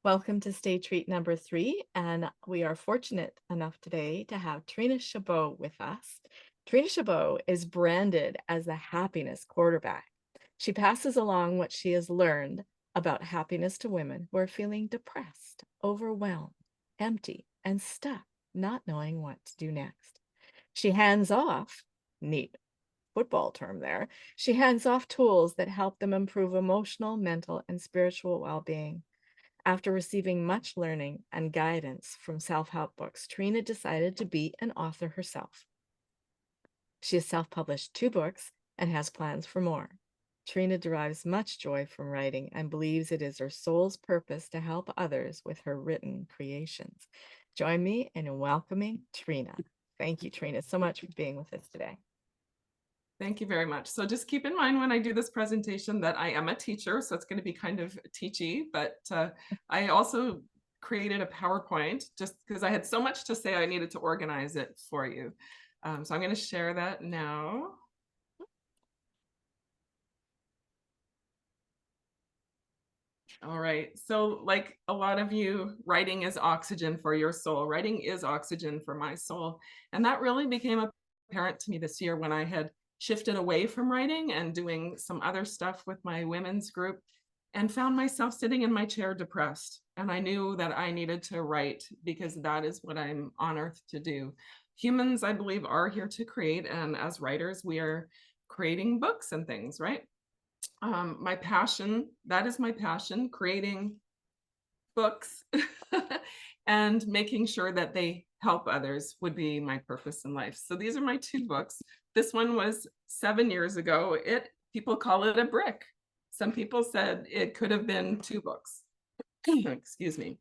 Welcome to Stay Treat number 3, and we are fortunate enough today to have Treena Chabot with us. Treena Chabot is branded as the happiness quarterback. She passes along what she has learned about happiness to women who are feeling depressed, overwhelmed, empty, and stuck, not knowing what to do next. She hands off, neat football term there, she hands off tools that help them improve emotional, mental, and spiritual well-being. After receiving much learning and guidance from self-help books, Treena decided to be an author herself. She has self-published 2 books and has plans for more. Treena derives much joy from writing and believes it is her soul's purpose to help others with her written creations. Join me in welcoming Treena. Thank you, Treena, so much for being with us today. Thank you very much. So just keep in mind when I do this presentation that I am a teacher, so it's going to be kind of teachy, but I also created a PowerPoint just because I had so much to say I needed to organize it for you. So I'm going to share that now. All right. So like a lot of you, writing is oxygen for your soul. Writing is oxygen for my soul. And that really became apparent to me this year when I had shifted away from writing and doing some other stuff with my women's group and found myself sitting in my chair depressed. And I knew that I needed to write because that is what I'm on earth to do. Humans, I believe, are here to create. And as writers, we are creating books and things, right? My passion, that is my passion, creating books and making sure that they help others would be my purpose in life. So these are my 2 books. This one was 7 years ago. People call it a brick. Some people said it could have been 2 books. Excuse me.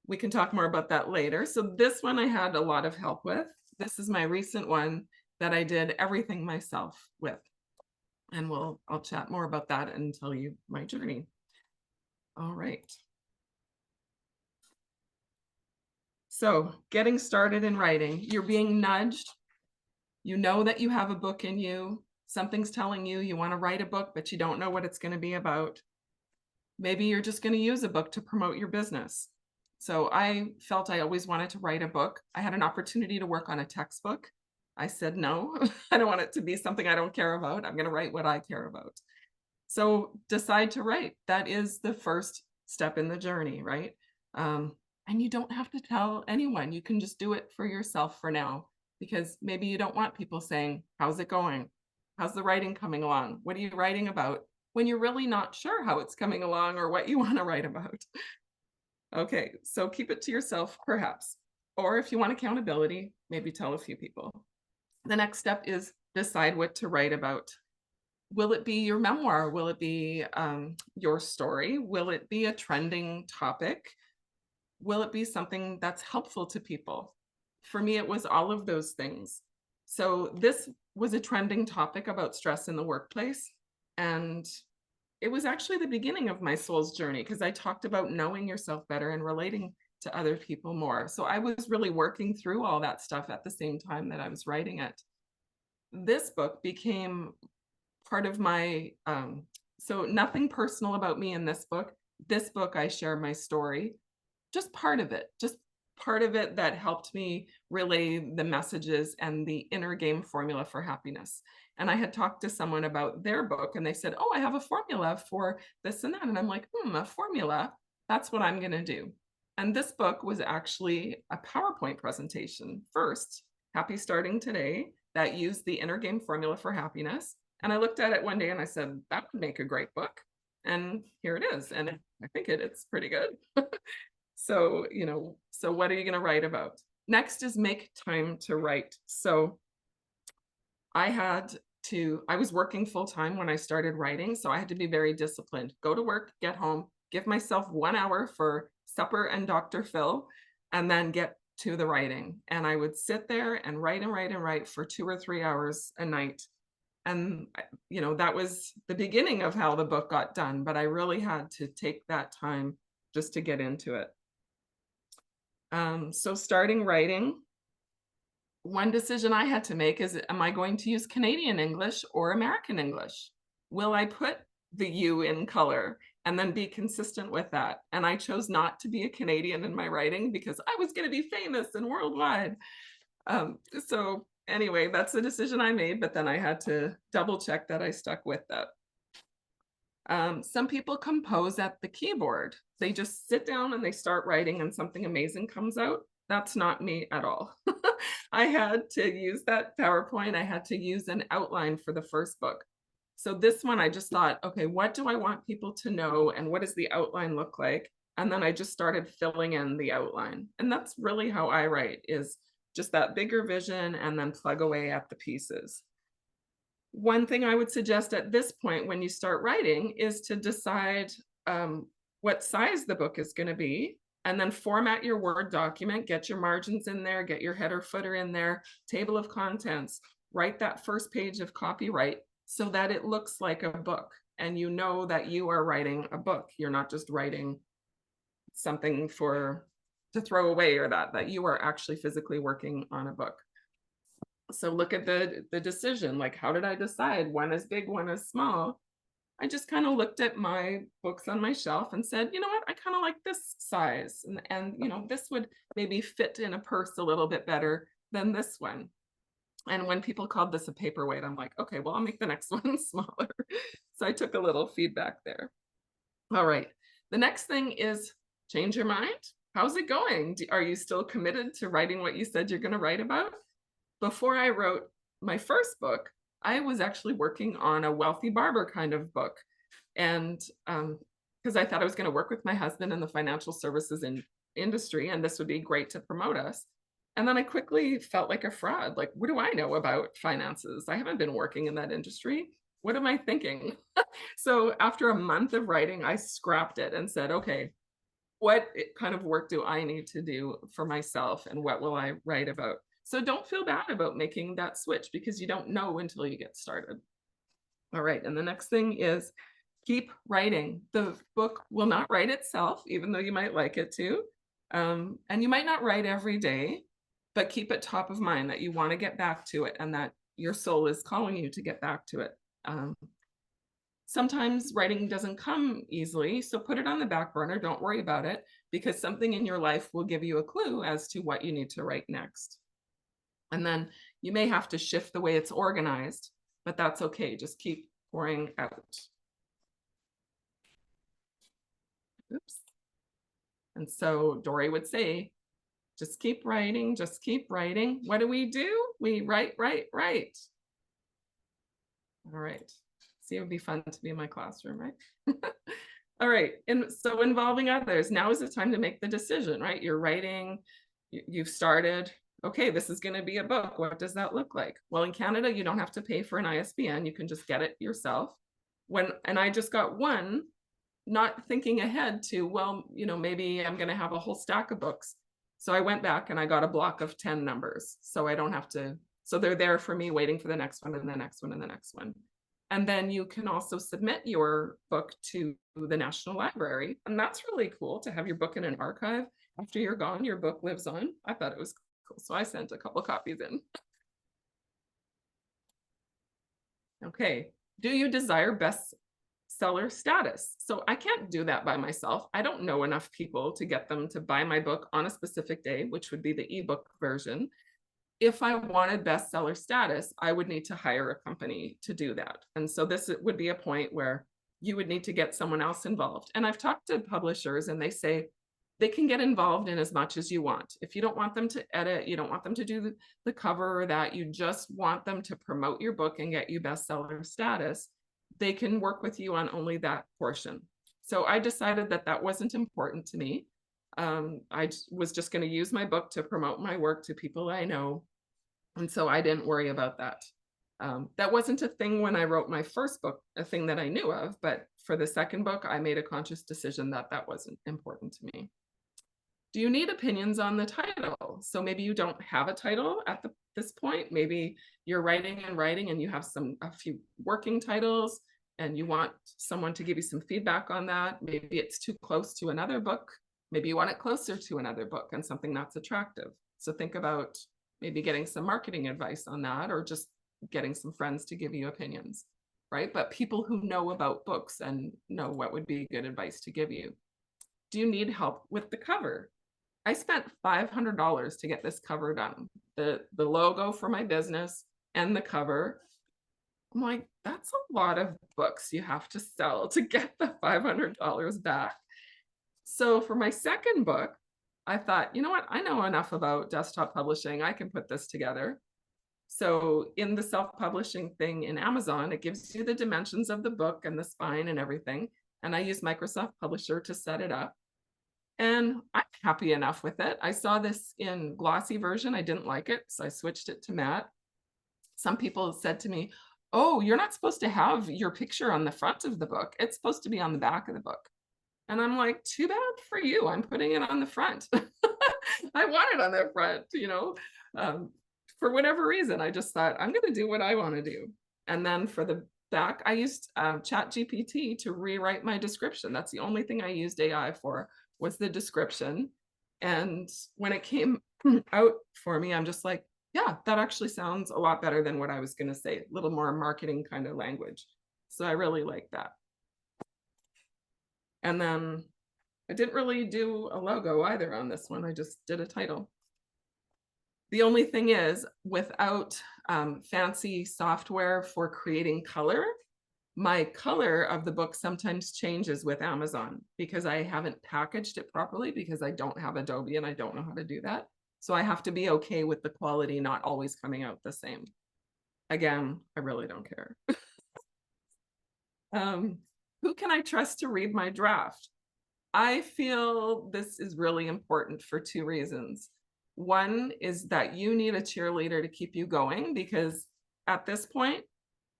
We can talk more about that later. So this one I had a lot of help with. This is my recent one that I did everything myself with. And I'll chat more about that and tell you my journey. All right. So getting started in writing, you're being nudged. You know that you have a book in you. Something's telling you you want to write a book, but you don't know what it's going to be about. Maybe you're just going to use a book to promote your business. So I felt I always wanted to write a book. I had an opportunity to work on a textbook. I said, no, I don't want it to be something I don't care about. I'm going to write what I care about. So decide to write. That is the first step in the journey, right? And you don't have to tell anyone. You can just do it for yourself for now, because maybe you don't want people saying, how's it going? How's the writing coming along? What are you writing about? When you're really not sure how it's coming along or what you want to write about. Okay, so keep it to yourself, perhaps. Or if you want accountability, maybe tell a few people. The next step is decide what to write about. Will it be your memoir? Will it be your story? Will it be a trending topic? Will it be something that's helpful to people? For me, it was all of those things. So this was a trending topic about stress in the workplace. And it was actually the beginning of my soul's journey because I talked about knowing yourself better and relating to other people more. So I was really working through all that stuff at the same time that I was writing it. This book became part of my, so nothing personal about me in this book. This book, I share my story, just part of it that helped me relay the messages and the inner game formula for happiness. And I had talked to someone about their book and they said, oh, I have a formula for this and that. And I'm like, a formula, that's what I'm going to do. And this book was actually a PowerPoint presentation first, Happy Starting Today, that used the inner game formula for happiness. And I looked at it one day and I said, that would make a great book. And here it is. And I think it's pretty good. So, so what are you going to write about? Next is make time to write. So I was working full time when I started writing. So I had to be very disciplined, go to work, get home, give myself 1 hour for supper and Dr. Phil, and then get to the writing. And I would sit there and write and write and write for 2 or 3 hours a night. And, that was the beginning of how the book got done, but I really had to take that time just to get into it. So starting writing, one decision I had to make is, am I going to use Canadian English or American English? Will I put the U in color and then be consistent with that. And I chose not to be a Canadian in my writing because I was going to be famous and worldwide. So anyway, that's the decision I made, but then I had to double check that I stuck with that. Some people compose at the keyboard. They just sit down and they start writing and something amazing comes out. That's not me at all. I had to use that PowerPoint. I had to use an outline for the first book. So this one, I just thought, okay, what do I want people to know and what does the outline look like? And then I just started filling in the outline. And that's really how I write, is just that bigger vision and then plug away at the pieces. One thing I would suggest at this point when you start writing is to decide what size the book is going to be, and then format your Word document, get your margins in there, get your header footer in there, table of contents, write that first page of copyright so that it looks like a book and you know that you are writing a book. You're not just writing something to throw away, or that you are actually physically working on a book. So look at the decision, like, how did I decide one is big, one is small? I just kind of looked at my books on my shelf and said, you know what, I kind of like this size. And this would maybe fit in a purse a little bit better than this one. And when people called this a paperweight, I'm like, okay, well, I'll make the next one smaller. So I took a little feedback there. All right. The next thing is change your mind. How's it going? Are you still committed to writing what you said you're going to write about? Before I wrote my first book, I was actually working on a wealthy barber kind of book. And because I thought I was going to work with my husband in the financial services industry, and this would be great to promote us. And then I quickly felt like a fraud. Like, what do I know about finances? I haven't been working in that industry. What am I thinking? So after a month of writing, I scrapped it and said, okay, what kind of work do I need to do for myself and what will I write about? So don't feel bad about making that switch because you don't know until you get started. All right. And the next thing is keep writing. The book will not write itself, even though you might like it to. And you might not write every day, but keep it top of mind that you want to get back to it and that your soul is calling you to get back to it. Sometimes writing doesn't come easily, so put it on the back burner. Don't worry about it because something in your life will give you a clue as to what you need to write next. And then you may have to shift the way it's organized, but that's okay. Just keep pouring out. Oops. And so Dory would say, just keep writing, just keep writing. What do? We write, write, write. All right. See, it would be fun to be in my classroom, right? All right. And so involving others, now is the time to make the decision, right? You're writing, you've started. Okay, this is going to be a book. What does that look like? Well, in Canada, you don't have to pay for an ISBN. You can just get it yourself. And I just got one, not thinking ahead to, well, maybe I'm going to have a whole stack of books. So I went back and I got a block of 10 numbers. So I don't have to, so they're there for me waiting for the next one and the next one and the next one. And then you can also submit your book to the National Library. And that's really cool to have your book in an archive. After you're gone, your book lives on. I thought it was cool. So I sent a couple copies in. Okay. Do you desire bestseller status? So I can't do that by myself. I don't know enough people to get them to buy my book on a specific day, which would be the ebook version. If I wanted bestseller status, I would need to hire a company to do that. And so this would be a point where you would need to get someone else involved. And I've talked to publishers and they say they can get involved in as much as you want. If you don't want them to edit, you don't want them to do the cover or that, you just want them to promote your book and get you bestseller status, they can work with you on only that portion. So I decided that that wasn't important to me. I was just going to use my book to promote my work to people I know. And so I didn't worry about that. That wasn't a thing when I wrote my first book, a thing that I knew of, but for the second book, I made a conscious decision that that wasn't important to me. Do you need opinions on the title? So maybe you don't have a title at this point. Maybe you're writing and you have a few working titles and you want someone to give you some feedback on that. Maybe it's too close to another book. Maybe you want it closer to another book and something that's attractive. So think about maybe getting some marketing advice on that, or just getting some friends to give you opinions. right? But people who know about books and know what would be good advice to give you. Do you need help with the cover? I spent $500 to get this cover done. The logo for my business and the cover. I'm like, that's a lot of books you have to sell to get the $500 back. So for my second book, I thought, you know what? I know enough about desktop publishing. I can put this together. So in the self-publishing thing in Amazon, it gives you the dimensions of the book and the spine and everything. And I use Microsoft Publisher to set it up. And I'm happy enough with it. I saw this in glossy version. I didn't like it, so I switched it to matte. Some people said to me, oh, you're not supposed to have your picture on the front of the book. It's supposed to be on the back of the book. And I'm like, too bad for you. I'm putting it on the front. I want it on the front, for whatever reason. I just thought, I'm going to do what I want to do. And then for the back, I used Chat GPT to rewrite my description. That's the only thing I used AI for, was the description. And when it came out for me, I'm just like, yeah, that actually sounds a lot better than what I was going to say, a little more marketing kind of language. So I really like that. And then I didn't really do a logo either on this one. I just did a title. The only thing is, without fancy software for creating color, my color of the book sometimes changes with Amazon because I haven't packaged it properly, because I don't have Adobe and I don't know how to do that. So I have to be okay with the quality not always coming out the same. Again, I really don't care. Who can I trust to read my draft? I feel this is really important for two reasons. One is that you need a cheerleader to keep you going, because at this point,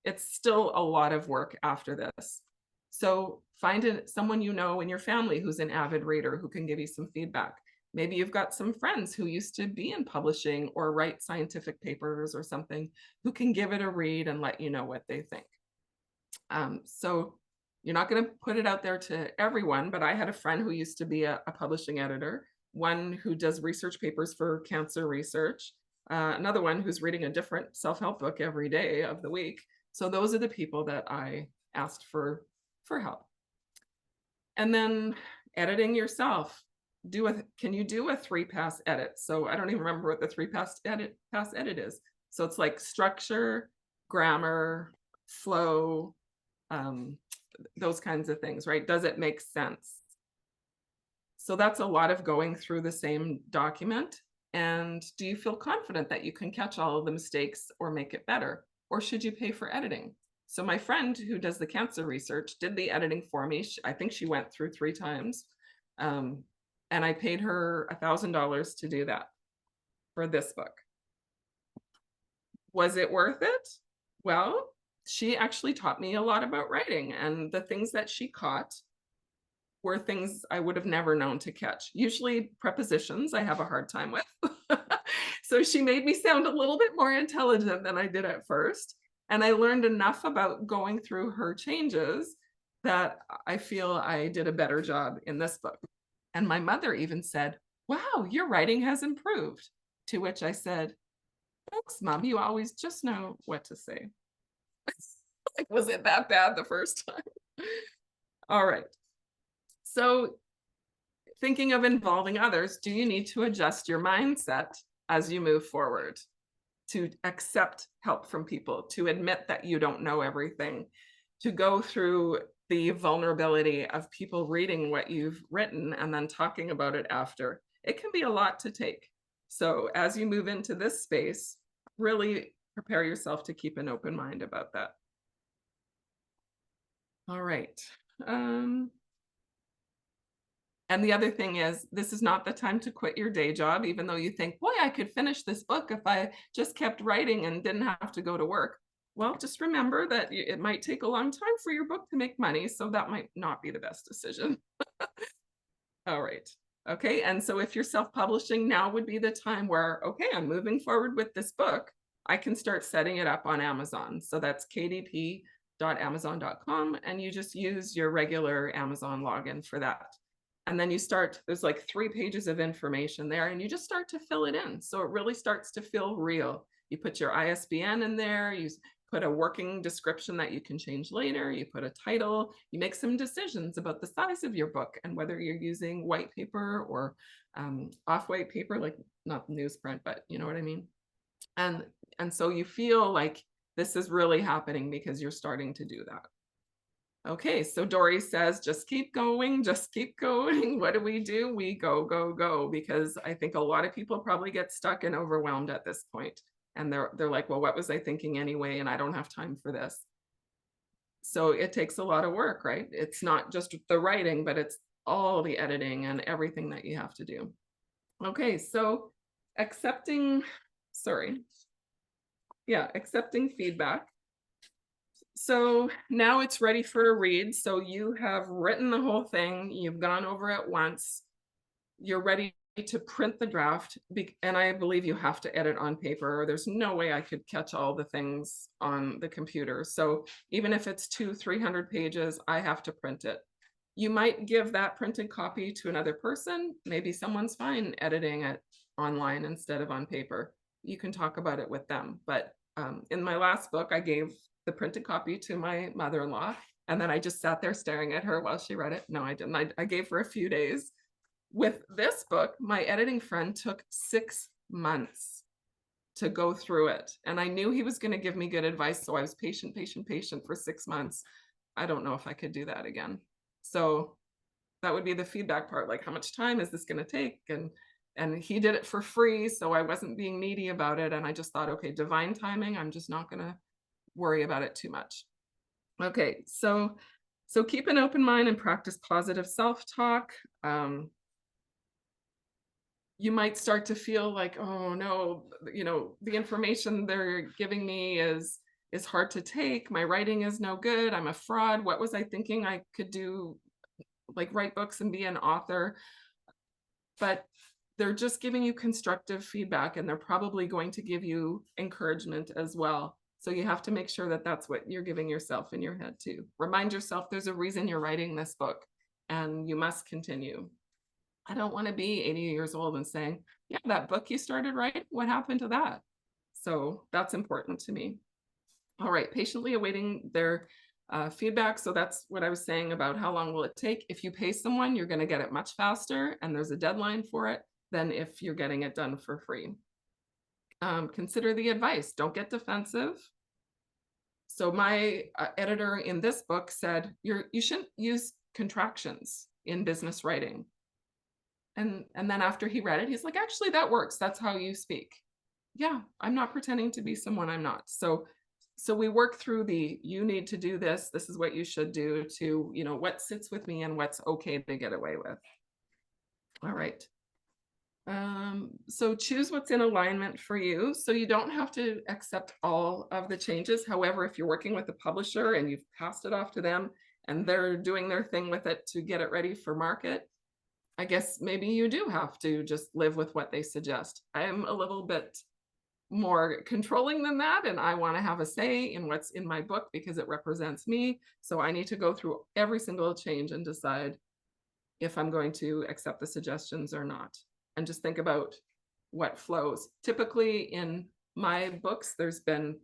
it's still a lot of work after this. So find someone you know in your family who's an avid reader who can give you some feedback. Maybe you've got some friends who used to be in publishing or write scientific papers or something, who can give it a read and let you know what they think. So you're not going to put it out there to everyone, but I had a friend who used to be a publishing editor, one who does research papers for cancer research, another one who's reading a different self-help book every day of the week. So those are the people that I asked for help. And then editing yourself. Can you do a 3-pass edit? So I don't even remember what the 3-pass edit is. So it's like structure, grammar, flow, those kinds of things, right? Does it make sense? So that's a lot of going through the same document. And do you feel confident that you can catch all of the mistakes or make it better? Or should you pay for editing? So my friend who does the cancer research did the editing for me. I think she went through 3 times. And I paid her $1,000 to do that for this book. Was it worth it? Well, she actually taught me a lot about writing, and the things that she caught were things I would have never known to catch. Usually prepositions I have a hard time with. So she made me sound a little bit more intelligent than I did at first. And I learned enough about going through her changes that I feel I did a better job in this book. And my mother even said, wow, your writing has improved. To which I said, thanks, Mom, you always just know what to say. Like, was it that bad the first time? All right. So thinking of involving others, do you need to adjust your mindset as you move forward, to accept help from people, to admit that you don't know everything, to go through the vulnerability of people reading what you've written and then talking about it after? It can be a lot to take. So as you move into this space, really prepare yourself to keep an open mind about that. All right. And the other thing is, this is not the time to quit your day job, even though you think, boy, I could finish this book if I just kept writing and didn't have to go to work. Well, just remember that it might take a long time for your book to make money, so that might not be the best decision. All right. Okay. And so if you're self-publishing, now would be the time where, okay, I'm moving forward with this book. I can start setting it up on Amazon. So that's kdp.amazon.com, and you just use your regular Amazon login for that. And then you start, there's like 3 pages of information there, and you just start to fill it in. So it really starts to feel real. You put your ISBN in there, you put a working description that you can change later, you put a title, you make some decisions about the size of your book and whether you're using white paper or off-white paper, like not newsprint, but you know what I mean? And and so you feel like this is really happening because you're starting to do that. Okay, so Dory says, just keep going, just keep going. What do? We go, go, go, because I think a lot of people probably get stuck and overwhelmed at this point. And they're like, well, what was I thinking anyway? And I don't have time for this. So it takes a lot of work, right? It's not just the writing, but it's all the editing and everything that you have to do. Okay, so accepting, sorry, yeah, accepting feedback. So now it's ready for a read. So you have written the whole thing, you've gone over it once, you're ready to print the draft. And I believe you have to edit on paper, or there's no way I could catch all the things on the computer. So even if it's 300 pages, I have to print it. You might give that printed copy to another person. Maybe someone's fine editing it online instead of on paper. You can talk about it with them. But in my last book, I gave the printed copy to my mother-in-law, and then I just sat there staring at her while she read it. No, I didn't. I gave her a few days. With this book, my editing friend took 6 months to go through it. And I knew he was going to give me good advice. So I was patient, patient, patient for 6 months. I don't know if I could do that again. So that would be the feedback part. Like, how much time is this going to take? And he did it for free. So I wasn't being needy about it. And I just thought, okay, divine timing. I'm just not going to worry about it too much. Okay, so keep an open mind and practice positive self-talk. You might start to feel like, oh no, the information they're giving me is hard to take. My writing is no good. I'm a fraud. What was I thinking I could do, like write books and be an author? But they're just giving you constructive feedback, and they're probably going to give you encouragement as well. So you have to make sure that that's what you're giving yourself in your head too. Remind yourself there's a reason you're writing this book and you must continue. I don't want to be 80 years old and saying, yeah, that book you started writing, what happened to that? So that's important to me. All right, patiently awaiting their feedback. So that's what I was saying about how long will it take. If you pay someone, you're going to get it much faster, and there's a deadline for it than if you're getting it done for free. Consider the advice. Don't get defensive. So my editor in this book said, you shouldn't use contractions in business writing. And then after he read it, he's like, actually, that works. That's how you speak. Yeah, I'm not pretending to be someone I'm not. So we work through you need to do this. This is what you should do to, what sits with me and what's okay to get away with. All right. So choose what's in alignment for you. So you don't have to accept all of the changes. However, if you're working with a publisher and you've passed it off to them and they're doing their thing with it to get it ready for market, I guess maybe you do have to just live with what they suggest. I'm a little bit more controlling than that, and I want to have a say in what's in my book because it represents me. So I need to go through every single change and decide if I'm going to accept the suggestions or not. And just think about what flows. Typically in my books, there's been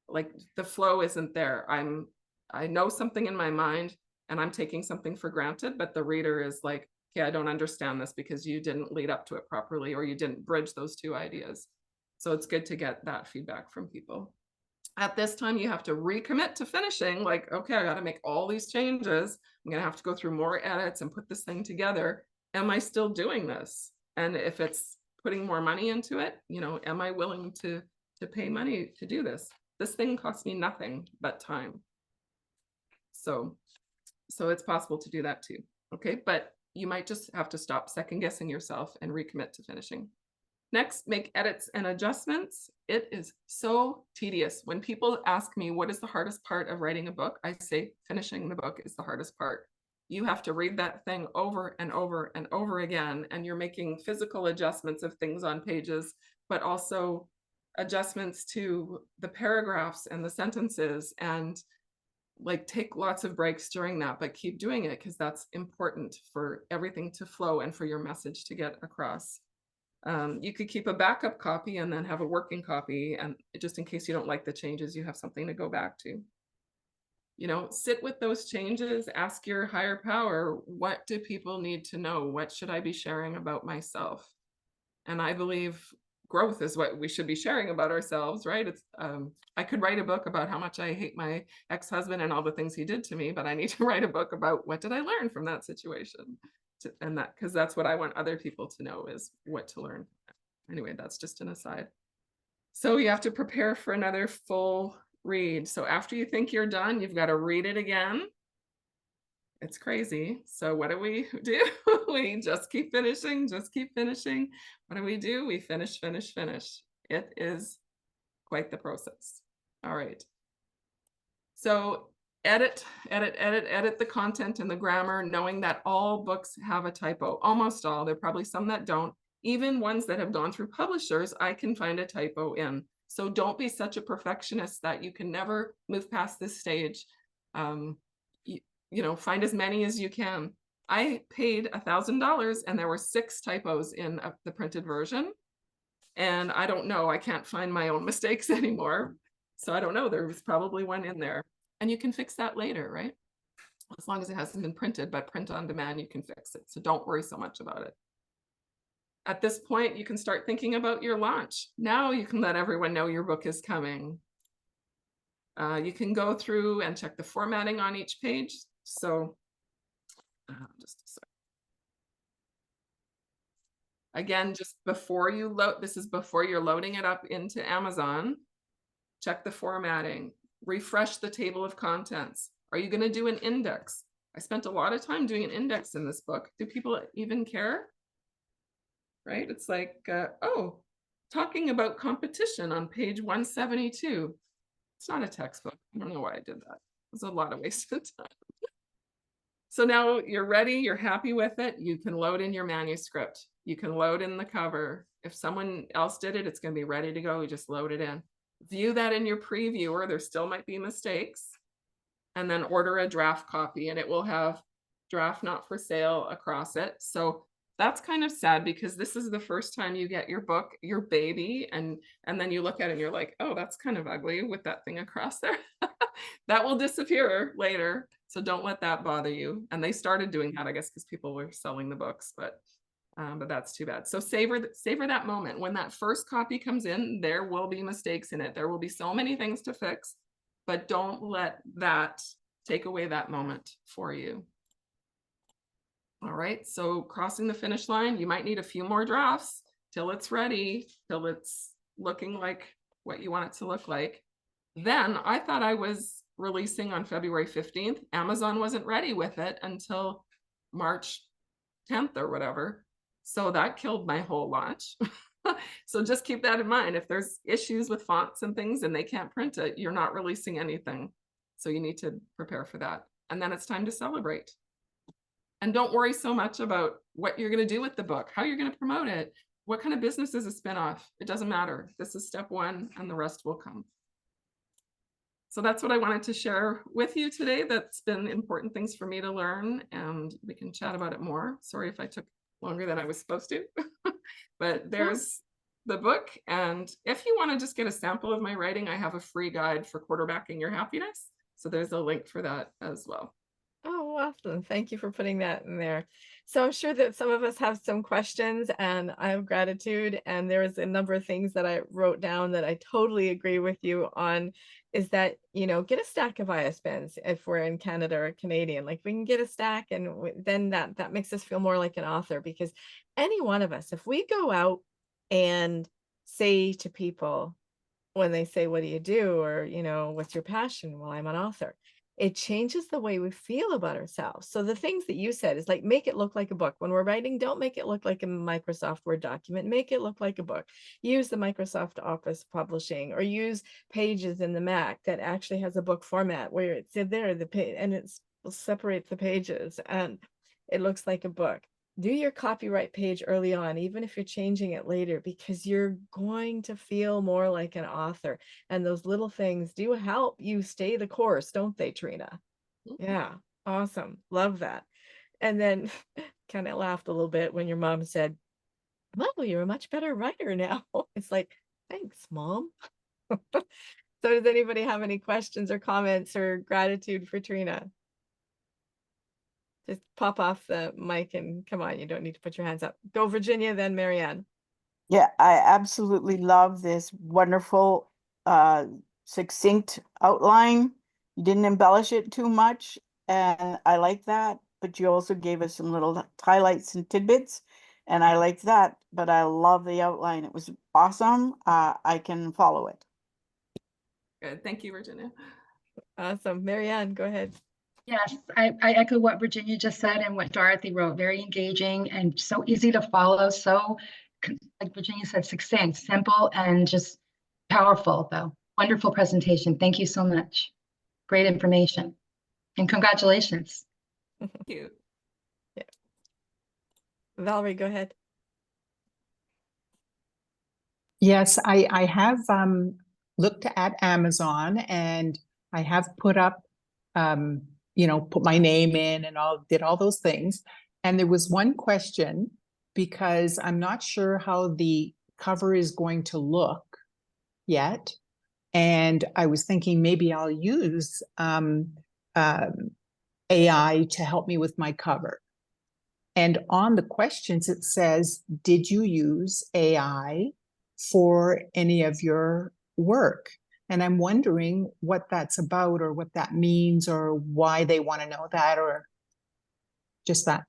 like the flow isn't there. I know something in my mind and I'm taking something for granted, but the reader is like, okay, I don't understand this because you didn't lead up to it properly or you didn't bridge those two ideas. So it's good to get that feedback from people. At this time, you have to recommit to finishing, like, okay, I got to make all these changes. I'm going to have to go through more edits and put this thing together. Am I still doing this? And if it's putting more money into it, am I willing to pay money to do this? This thing costs me nothing but time. So it's possible to do that too. Okay, but you might just have to stop second guessing yourself and recommit to finishing. Next, make edits and adjustments. It is so tedious. When people ask me what is the hardest part of writing a book, I say finishing the book is the hardest part. You have to read that thing over and over and over again, and you're making physical adjustments of things on pages, but also adjustments to the paragraphs and the sentences, and like take lots of breaks during that, but keep doing it because that's important for everything to flow and for your message to get across. You could keep a backup copy and then have a working copy, and just in case you don't like the changes, you have something to go back to. Sit with those changes, ask your higher power, what do people need to know? What should I be sharing about myself? And I believe growth is what we should be sharing about ourselves, right? I could write a book about how much I hate my ex-husband and all the things he did to me, but I need to write a book about what did I learn from that situation? And that, because that's what I want other people to know, is what to learn. Anyway, that's just an aside. So you have to prepare for another full read. So after you think you're done, you've got to read it again. It's crazy. So what do? We just keep finishing, just keep finishing. What do? We finish, finish, finish. It is quite the process. All right. So edit the content and the grammar, knowing that all books have a typo. Almost all. There are probably some that don't. Even ones that have gone through publishers, I can find a typo in. So don't be such a perfectionist that you can never move past this stage. Um, find as many as you can. I paid $1,000 and there were 6 typos in the printed version. And I don't know, I can't find my own mistakes anymore. So I don't know, there was probably one in there. And you can fix that later, right? As long as it hasn't been printed, but print on demand, you can fix it. So don't worry so much about it. At this point, you can start thinking about your launch. Now you can let everyone know your book is coming. You can go through and check the formatting on each page. So just a sec. Again, just before you load, this is before you're loading it up into Amazon, check the formatting, refresh the table of contents. Are you going to do an index? I spent a lot of time doing an index in this book. Do people even care? Right? It's like, oh, talking about competition on page 172. It's not a textbook. I don't know why I did that. It was a lot of wasted time. So now you're ready, you're happy with it. You can load in your manuscript. You can load in the cover. If someone else did it, it's going to be ready to go. You just load it in. View that in your previewer. There still might be mistakes. And then order a draft copy, and it will have draft not for sale across it. So that's kind of sad, because this is the first time you get your book, your baby, and then you look at it and you're like, oh, that's kind of ugly with that thing across there. That will disappear later. So don't let that bother you. And they started doing that, I guess, because people were selling the books, but that's too bad. So savor that moment. When that first copy comes in, there will be mistakes in it. There will be so many things to fix, but don't let that take away that moment for you. All right, so crossing the finish line, you might need a few more drafts till it's ready, till it's looking like what you want it to look like. Then I thought I was releasing on February 15th. Amazon wasn't ready with it until March 10th or whatever. So that killed my whole launch. So just keep that in mind. If there's issues with fonts and things and they can't print it, you're not releasing anything. So you need to prepare for that. And then it's time to celebrate. And don't worry so much about what you're going to do with the book, how you're going to promote it, what kind of business is a spinoff. It doesn't matter. This is step 1 and the rest will come. So that's what I wanted to share with you today. That's been important things for me to learn, and we can chat about it more. Sorry if I took longer than I was supposed to, but there's the book. And if you want to just get a sample of my writing, I have a free guide for quarterbacking your happiness. So there's a link for that as well. Oh, awesome. Thank you for putting that in there. So I'm sure that some of us have some questions, and I have gratitude. And there is a number of things that I wrote down that I totally agree with you on, is that, get a stack of IS pens if we're in Canada or Canadian. Like, we can get a stack, and then that makes us feel more like an author, because any one of us, if we go out and say to people, when they say, what do you do? Or, what's your passion? Well, I'm an author. It changes the way we feel about ourselves. So the things that you said is like, make it look like a book. When we're writing, don't make it look like a Microsoft Word document. Make it look like a book. Use the Microsoft Office publishing, or use Pages in the Mac that actually has a book format where it's in there, and it separates the pages and it looks like a book. Do your copyright page early on, even if you're changing it later, because you're going to feel more like an author. And those little things do help you stay the course, don't they, Treena? Yeah, awesome. Love that. And then kind of laughed a little bit when your mom said, Well, you're a much better writer now. It's like, thanks, Mom. So does anybody have any questions or comments or gratitude for Treena? Just pop off the mic and come on, you don't need to put your hands up. Go Virginia, then Marianne. Yeah, I absolutely love this wonderful, uh, succinct outline. You didn't embellish it too much, and I like that. But you also gave us some little highlights and tidbits, and I like that. But I love the outline. It was awesome. I can follow it. Good. Thank you, Virginia. Awesome. Marianne, go ahead. Yes, I echo what Virginia just said and what Dorothy wrote. Very engaging and so easy to follow. So, like Virginia said, succinct, simple, and just powerful, though. Wonderful presentation. Thank you so much. Great information. And congratulations. Thank you. Yeah. Valerie, go ahead. Yes, I have looked at Amazon and I have put up, put my name in and did all those things. And there was one question because I'm not sure how the cover is going to look yet. And I was thinking maybe I'll use AI to help me with my cover. And on the questions, it says, did you use AI for any of your work? And I'm wondering what that's about or what that means or why they want to know that or just that.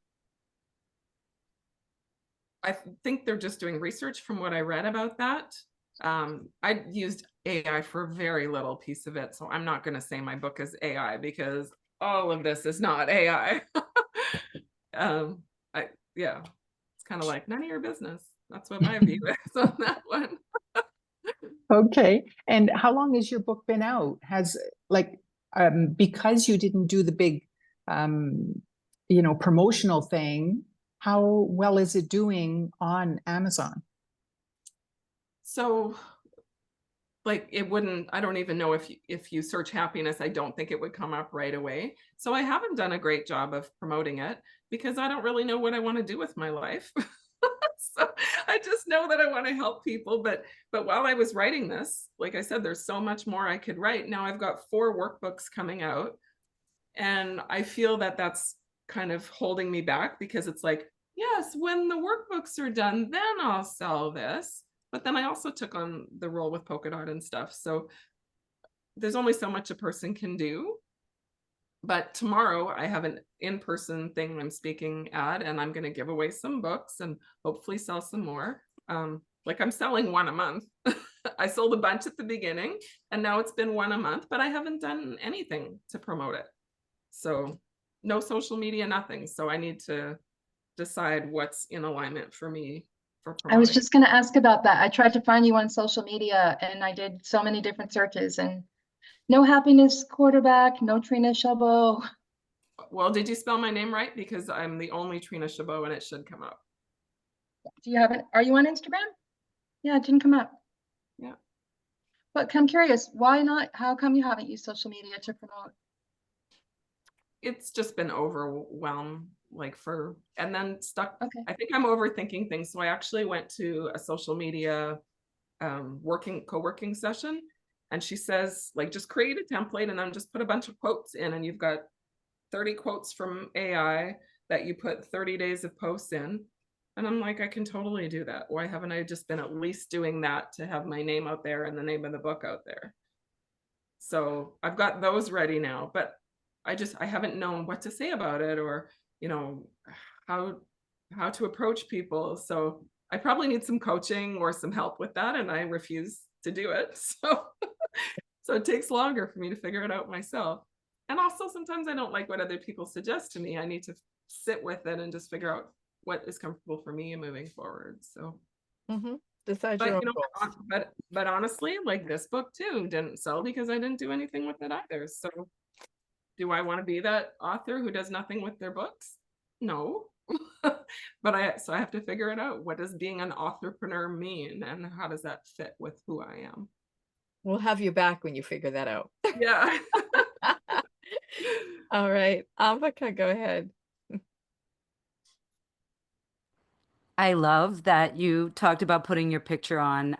I think they're just doing research from what I read about that. I used AI for a very little piece of it, so I'm not going to say my book is AI because all of this is not AI. Yeah, it's kind of like none of your business. That's what my view is on that one. Okay. And how long has your book been out? Because you didn't do the big, promotional thing, how well is it doing on Amazon? So like it wouldn't, I don't even know if you search happiness, I don't think it would come up right away. So I haven't done a great job of promoting it because I don't really know what I want to do with my life. So I just know that I want to help people. But while I was writing this, like I said, there's so much more I could write. Now I've got 4 workbooks coming out, and I feel that that's kind of holding me back because it's like, yes, when the workbooks are done, then I'll sell this. But then I also took on the role with polka dot and stuff. So there's only so much a person can do. But tomorrow I have an in-person thing I'm speaking at, and I'm going to give away some books and hopefully sell some more. Like I'm selling one a month. I sold a bunch at the beginning, and now it's been one a month, but I haven't done anything to promote it. So no social media, nothing. So I need to decide what's in alignment for me for I was promoting. just going to ask about that. I tried to find you on social media and I did so many different searches and no happiness quarterback, no Treena Chabot. Well, did you spell my name right? Because I'm the only Treena Chabot and it should come up. Do you have it? Are you on Instagram? Yeah, it didn't come up. Yeah. But I'm curious, why not? How come you haven't used social media to promote? It's just been overwhelmed, and then stuck. Okay. I think I'm overthinking things. So I actually went to a social media co-working session, and she says, like, just create a template and then just put a bunch of quotes in, and you've got 30 quotes from AI that you put 30 days of posts in. And I'm like, I can totally do that. Why haven't I just been at least doing that to have my name out there and the name of the book out there? So I've got those ready now, but I haven't known what to say about it or, you know, how to approach people. So I probably need some coaching or some help with that, and I refuse to do it. So it takes longer for me to figure it out myself. And also sometimes I don't like what other people suggest to me. I need to sit with it and just figure out what is comfortable for me moving forward. So Decide your own goals. but honestly, like this book too didn't sell because I didn't do anything with it either. So do I want to be that author who does nothing with their books? No. But I have to figure it out. What does being an entrepreneur mean and how does that fit with who I am? We'll have you back when you figure that out. Yeah. All right. Amvika, go ahead. I love that you talked about putting your picture on.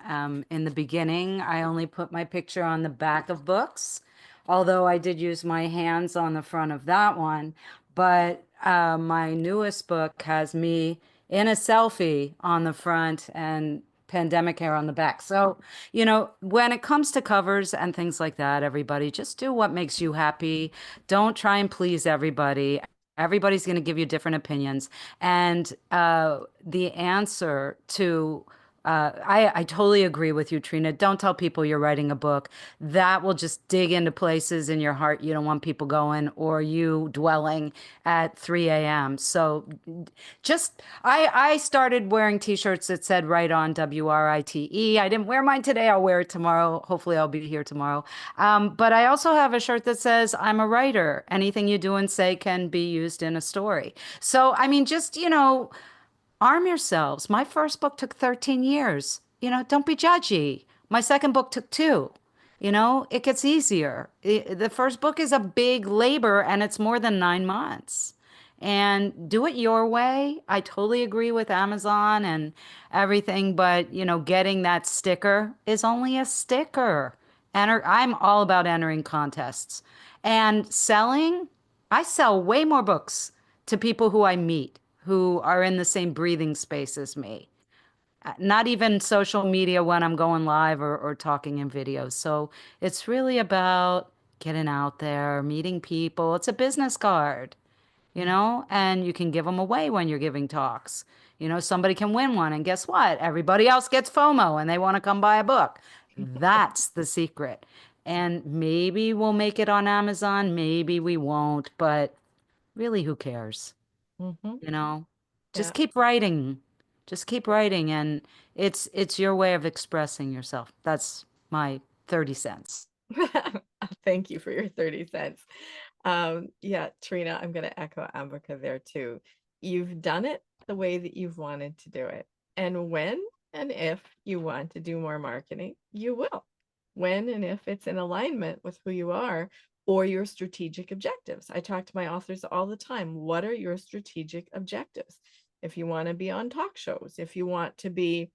In the beginning, I only put my picture on the back of books, although I did use my hands on the front of that one. But my newest book has me in a selfie on the front and pandemic hair on the back. So, when it comes to covers and things like that, everybody just do what makes you happy. Don't try and please everybody. Everybody's going to give you different opinions. And the answer to I totally agree with you, Treena. Don't tell people you're writing a book. That will just dig into places in your heart you don't want people going, or you dwelling at 3 a.m. So I started wearing t-shirts that said "Write on," WRITE. I didn't wear mine today. I'll wear it tomorrow. Hopefully I'll be here tomorrow. But I also have a shirt that says "I'm a writer. Anything you do and say can be used in a story." So, I mean, just, arm yourselves. My first book took 13 years. Don't be judgy. My second book took 2. It gets easier. The first book is a big labor and it's more than 9 months. And do it your way. I totally agree with Amazon and everything, but getting that sticker is only a sticker. I'm all about entering contests and selling. I sell way more books to people who I meet who are in the same breathing space as me. Not even social media when I'm going live or talking in videos. So it's really about getting out there, meeting people. It's a business card, and you can give them away when you're giving talks. Somebody can win one, and guess what? Everybody else gets FOMO and they want to come buy a book. That's the secret. And maybe we'll make it on Amazon, maybe we won't, but really, who cares? Mm-hmm. Yeah. Yeah. Just keep writing, and it's your way of expressing yourself. That's my 30 cents. Thank you for your 30 cents. Yeah, Treena, I'm going to echo Ambika there too. You've done it the way that you've wanted to do it. And when and if you want to do more marketing, you will. When and if it's in alignment with who you are or your strategic objectives. I talk to my authors all the time. What are your strategic objectives? If you want to be on talk shows, if you want to be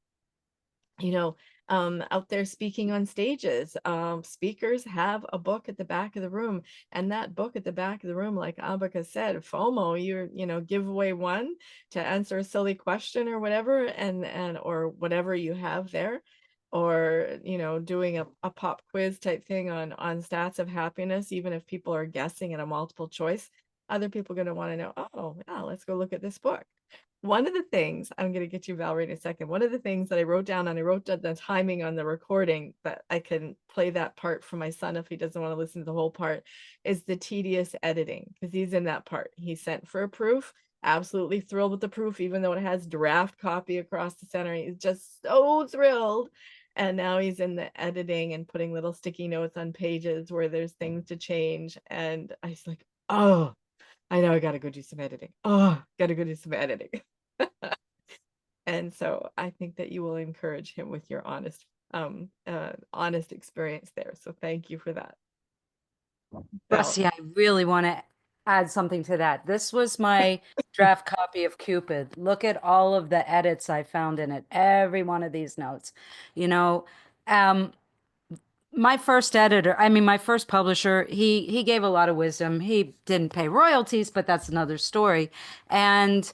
out there speaking on stages. Speakers have a book at the back of the room, and that book at the back of the room, like Ambika said, FOMO, give away one to answer a silly question or whatever, and or whatever you have there, or doing a pop quiz type thing on stats of happiness, even if people are guessing in a multiple choice. Other people are going to want to know, oh yeah, let's go look at this book. One of the things, I'm going to get you, Valerie, in a second. One of the things that I wrote down, and I wrote down the timing on the recording, that I can play that part for my son if he doesn't want to listen to the whole part, is the tedious editing, because he's in that part. He sent for a proof, absolutely thrilled with the proof, even though it has draft copy across the center. He's just so thrilled. And now he's in the editing and putting little sticky notes on pages where there's things to change. And I was like, oh, I know I got to go do some editing. Oh, got to go do some editing. And so I think that you will encourage him with your honest experience there. So thank you for that. Rusty, I really want to add something to that. This was my draft copy of Cupid. Look at all of the edits I found in it. Every one of these notes. My first my first publisher, he gave a lot of wisdom. He didn't pay royalties, but that's another story. And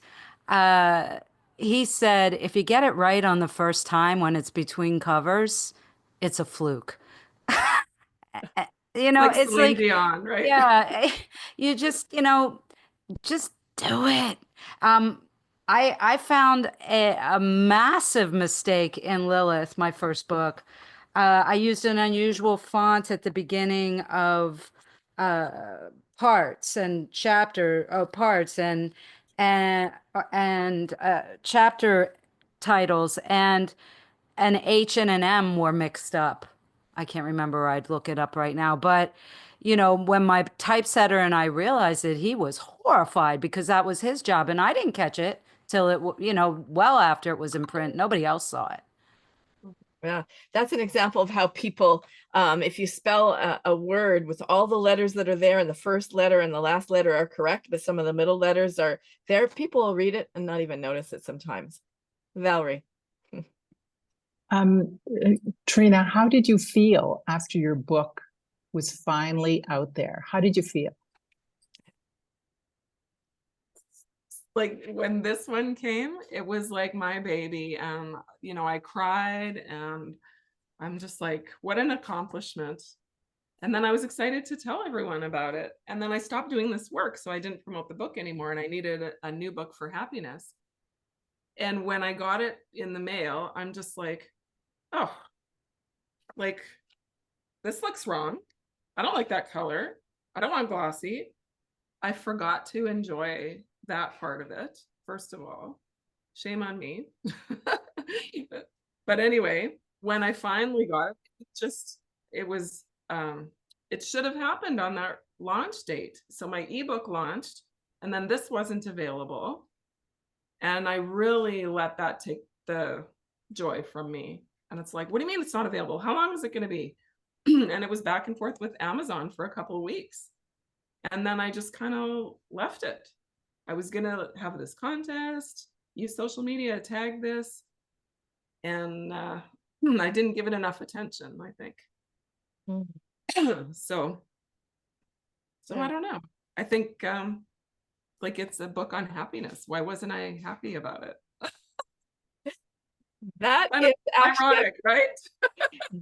he said, if you get it right on the first time when it's between covers, it's a fluke. Like It's Celine like, Dion, right? yeah, you just do it. I found a massive mistake in Lilith, my first book. I used an unusual font at the beginning of parts and chapter titles, and an H and an M were mixed up. I can't remember. I'd look it up right now. But, when my typesetter and I realized it, he was horrified because that was his job. And I didn't catch it till well after it was in print. Nobody else saw it. Yeah, that's an example of how people, if you spell a word with all the letters that are there and the first letter and the last letter are correct, but some of the middle letters are there, people will read it and not even notice it sometimes. Valerie. Treena, how did you feel after your book was finally out there? How did you feel? Like when this one came, it was like my baby. And, you know, I cried and I'm just like, what an accomplishment. And then I was excited to tell everyone about it. And then I stopped doing this work. So I didn't promote the book anymore. And I needed a new book for happiness. And when I got it in the mail, I'm just like, oh, like, this looks wrong. I don't like that color. I don't want glossy. I forgot to enjoy that part of it, first of all. Shame on me. But anyway, when I finally got it, it should have happened on that launch date. So my ebook launched, and then this wasn't available. And I really let that take the joy from me. And it's like, what do you mean it's not available? How long is it going to be? And it was back and forth with Amazon for a couple of weeks. And then I just kind of left it. I was going to have this contest, use social media, tag this. And I didn't give it enough attention, I think. So Yeah. I don't know. I think like it's a book on happiness. Why wasn't I happy about it? That Kind is of actually ironic, right?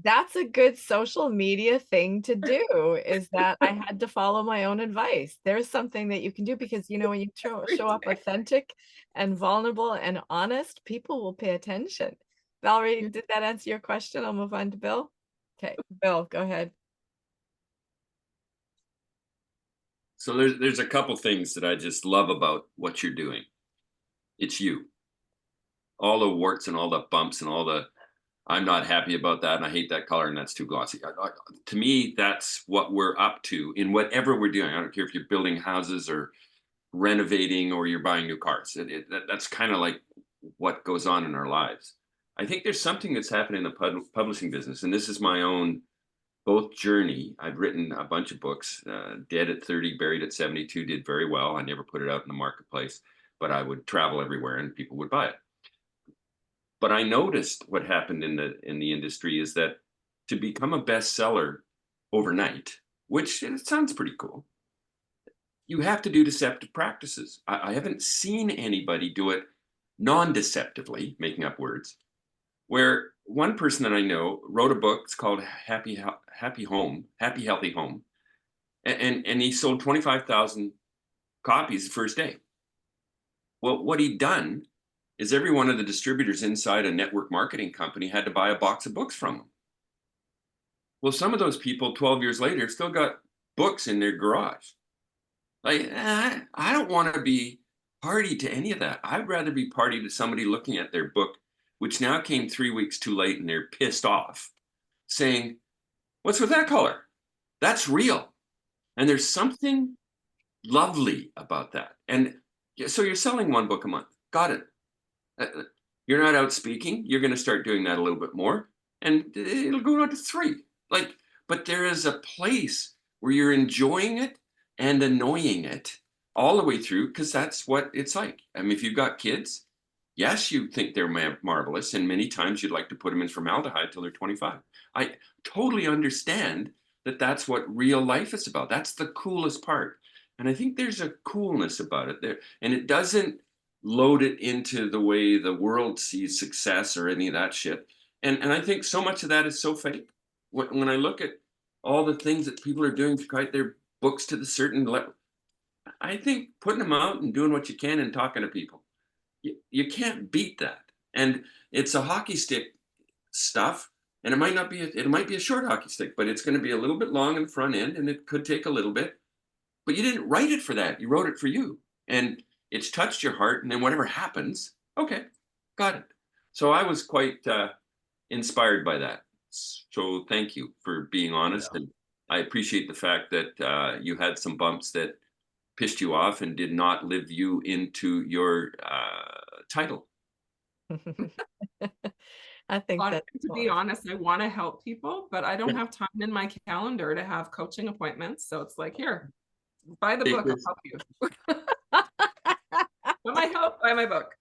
that's a good social media thing to do, is that I had to follow my own advice. There's something that you can do because, you know, when you show up authentic and vulnerable and honest, people will pay attention. Valerie, did that answer your question? I'll move on to Bill. Okay, Bill, go ahead. So there's a couple things that I just love about what you're doing. It's you. All the warts and all the bumps and all the I'm not happy about that and I hate that color and that's too glossy. To me, that's what we're up to in whatever we're doing. I don't care if you're building houses or renovating or you're buying new cars. That's kind of like what goes on in our lives. I think there's something that's happening in the publishing business, and this is my own both journey. I've written a bunch of books. Dead at 30, Buried at 72 did very well. I never put it out in the marketplace, but I would travel everywhere and people would buy it. But I noticed what happened in the industry is that to become a bestseller overnight, which it sounds pretty cool, you have to do deceptive practices. I haven't seen anybody do it non-deceptively, making up words, where one person that I know wrote a book. It's called Happy Healthy Home, and he sold 25,000 copies the first day. Well, what he'd done is every one of the distributors inside a network marketing company had to buy a box of books from him. Well, some of those people 12 years later still got books in their garage. Like, I don't want to be party to any of that. I'd rather be party to somebody looking at their book, which now came 3 weeks too late and they're pissed off, saying, what's with that color? That's real. And there's something lovely about that. And so you're selling one book a month. Got it. You're not out speaking. You're going to start doing that a little bit more. And it'll go on to 3. Like, but there is a place where you're enjoying it and annoying it all the way through, because that's what it's like. I mean, if you've got kids, yes, you think they're marvelous, and many times you'd like to put them in formaldehyde till they're 25. I totally understand that that's what real life is about. That's the coolest part. And I think there's a coolness about it there. And it doesn't load it into the way the world sees success or any of that shit. And I think so much of that is so fake. When I look at all the things that people are doing to write their books to the certain level, I think putting them out and doing what you can and talking to people, you can't beat that. And it's a hockey stick stuff, and it might be a short hockey stick, but it's going to be a little bit long in the front end, and it could take a little bit. But you didn't write it for that. You wrote it for you, and it's touched your heart. And then whatever happens, okay, got it. So I was quite inspired by that. So thank you for being honest, and I appreciate the fact that you had some bumps that pissed you off and did not live you into your title. I think that To be honest, I want to help people, but I don't have time in my calendar to have coaching appointments. So it's like, here, buy the book, I'll help you. Want my help? Buy my book.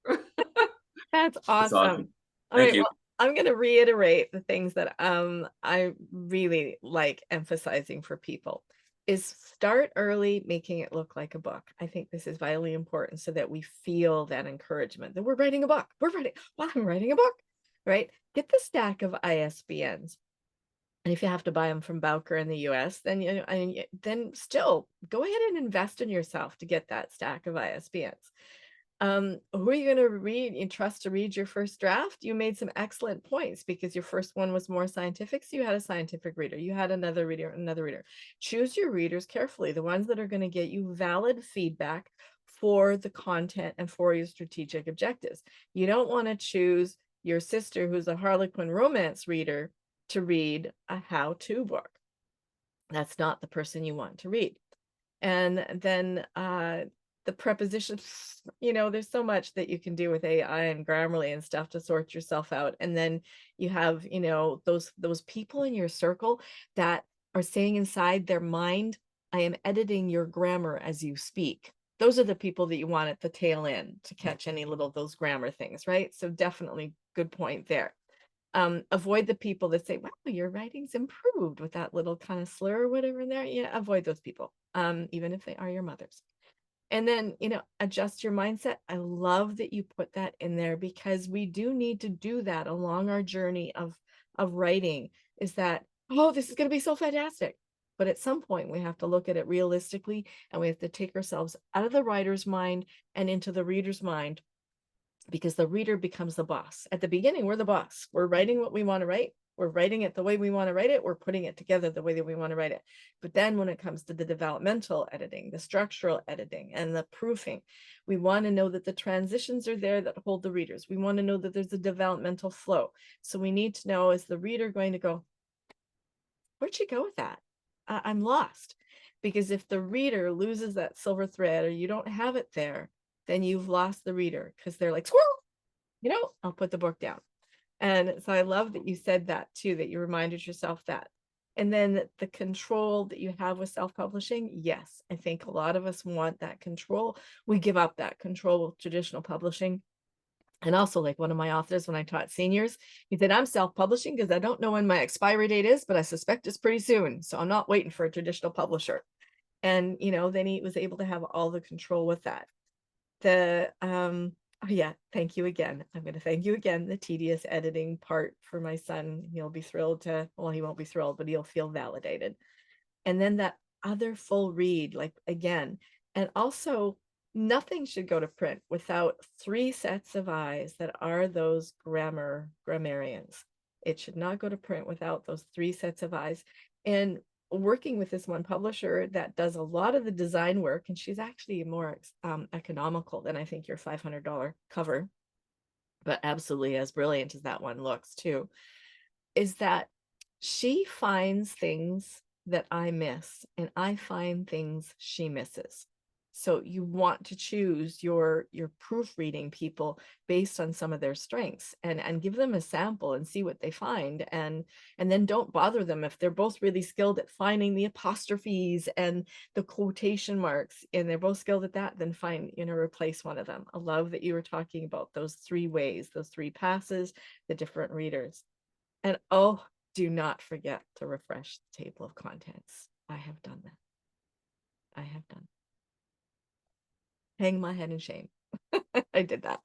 That's That's awesome. awesome. All Thank right, you. well, I'm going to reiterate the things that I really like emphasizing for people is start early, making it look like a book. I think this is vitally important so that we feel that encouragement that we're writing a book. Well, I'm writing a book, right? Get the stack of ISBNs. And if you have to buy them from Bowker in the US, then then still go ahead and invest in yourself to get that stack of ISBNs. Who are you going to read and trust to read your first draft? You made some excellent points because your first one was more scientific. So you had a scientific reader, you had another reader. Choose your readers carefully, the ones that are going to get you valid feedback for the content and for your strategic objectives. You don't want to choose your sister, who's a Harlequin romance reader, to read a how-to book. That's not the person you want to read. And then the prepositions, there's so much that you can do with AI and Grammarly and stuff to sort yourself out. And then you have, those people in your circle that are saying inside their mind, I am editing your grammar as you speak. Those are the people that you want at the tail end to catch any little those grammar things, right? So definitely good point there. Avoid the people that say, wow, your writing's improved with that little kind of slur or whatever in there. Yeah, avoid those people, even if they are your mothers. And then, adjust your mindset. I love that you put that in there because we do need to do that along our journey of writing, is that, oh, this is going to be so fantastic. But at some point we have to look at it realistically, and we have to take ourselves out of the writer's mind and into the reader's mind, because the reader becomes the boss. At the beginning, we're the boss. We're writing what we want to write. We're writing it the way we want to write it. We're putting it together the way that we want to write it. But then when it comes to the developmental editing, the structural editing, and the proofing, we want to know that the transitions are there that hold the readers. We want to know that there's a developmental flow. So we need to know, is the reader going to go, where'd she go with that? I'm lost. Because if the reader loses that silver thread, or you don't have it there, then you've lost the reader, because they're like, squirrel, I'll put the book down. And so I love that you said that too, that you reminded yourself that. And then the control that you have with self-publishing. Yes, I think a lot of us want that control. We give up that control with traditional publishing. And also, like one of my authors, when I taught seniors, he said, I'm self-publishing because I don't know when my expiry date is, but I suspect it's pretty soon. So I'm not waiting for a traditional publisher. And, then he was able to have all the control with that. Oh yeah, thank you again. I'm going to thank you again. The tedious editing part for my son, he'll be thrilled to, well, he won't be thrilled, but he'll feel validated. And then that other full read, like again, and also nothing should go to print without 3 sets of eyes that are those grammarians. It should not go to print without those 3 sets of eyes. And working with this one publisher that does a lot of the design work, and she's actually more economical than I think your $500 cover, but absolutely as brilliant as that one looks too, is that she finds things that I miss, and I find things she misses. So you want to choose your proofreading people based on some of their strengths, and give them a sample and see what they find, and then don't bother them if they're both really skilled at finding the apostrophes and the quotation marks, and they're both skilled at that, then find, replace one of them. I love that you were talking about those 3 ways, those 3 passes, the different readers. And oh, do not forget to refresh the table of contents. I have done that. I have done. Hang my head in shame. I did that.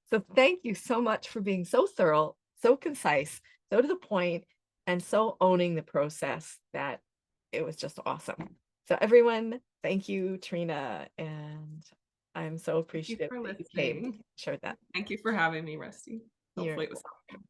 So thank you so much for being so thorough, so concise, so to the point, and so owning the process that it was just awesome. So everyone, thank you, Treena, and I'm so appreciative for that you came listening. to share that. Thank you for having me, Rusty. You're Hopefully it was helpful.